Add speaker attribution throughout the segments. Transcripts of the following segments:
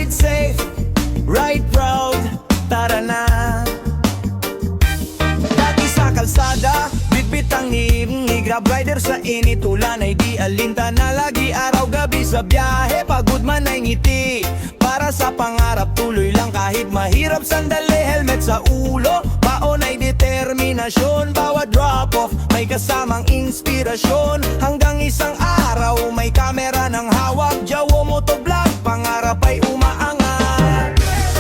Speaker 1: Ride safe, ride proud, tara na. Dati sa kalsada, bitbit ang himni, grab rider sa init, ulan ay di alintana. Lagi araw-gabi sa biyahe, pagod man ay ngiti. Para sa pangarap, tuloy lang kahit mahirap. Sandali, helmet sa ulo, baon ay determinasyon. Bawat drop-off, may kasamang inspirasyon. Hanggang isang araw, may kamera ng hawak. Jawo motovlog, pangarap ay umaangat.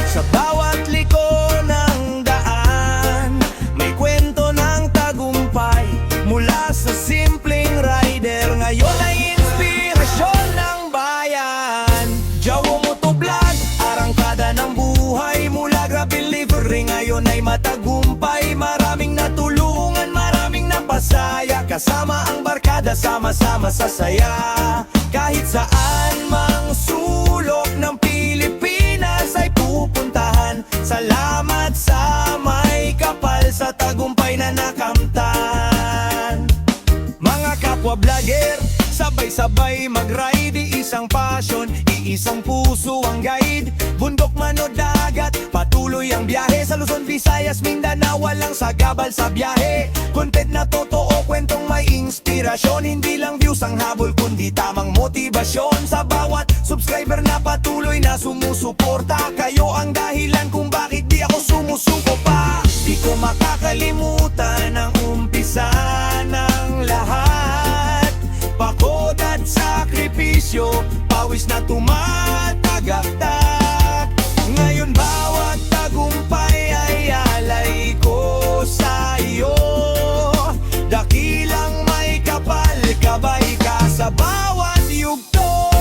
Speaker 1: Sa bawat liko ng daan, may kwento ng tagumpay. Mula sa simpleng rider, ngayon ay inspirasyon ng bayan. Jawo motovlog, arangkada ng buhay. Mula Grab delivery, ngayon ay matagumpay. Maraming natulungan, maraming napasaya. Kasama ang barkada, sama-sama sa saya. Kahit saan mang sulok ng Pilipinas ay pupuntahan. Salamat sa may kapal, sa tagumpay na nakamtan. Mga kapwa vlogger, sabay-sabay mag-ride. Iisang passion, iisang puso ang guide. Bundok man o dagat, patuloy ang biyahe. Sa Luzon, Visayas, Mindanao, walang sagabal sa biyahe. Content na totoo, kwentong may inspirasyon. Hindi lang views ang habol, kundi tamang motibasyon. Sa bawat subscriber na patuloy na sumusuporta, kayo ang dahilan kung bakit di ako sumusuko pa. Di ko makakalimutan ang umpisa ng lahat. Pagod at sakripisyo, pawis na tumatagaktak. Ngayon bawat tagumpay ay alay ko sa iyo. Dakilang may kapal, kabay ka sa bawat yugto.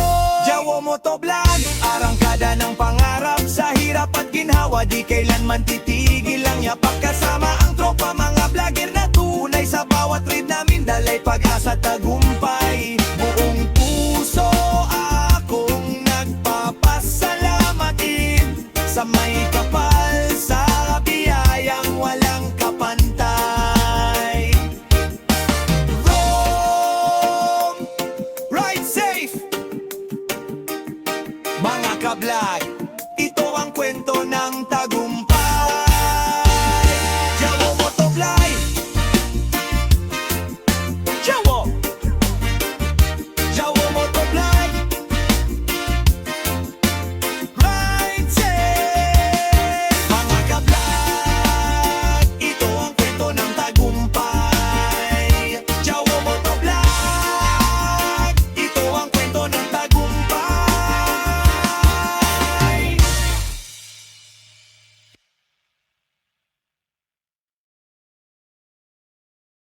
Speaker 1: Jawo motovlog, arangkada ng pangarap. Sa hirap at ginhawa, di kailanman titigil ang yapak. Kasama ang tropa, mga vlogger na tunay. Sa bawat ride namin, dalay pag-asa, tagumpay. Buong puso akong nagpapasalamat sa may kapal, sa biyayang walang kapantay. Roam, ride safe, mga ka-vlog.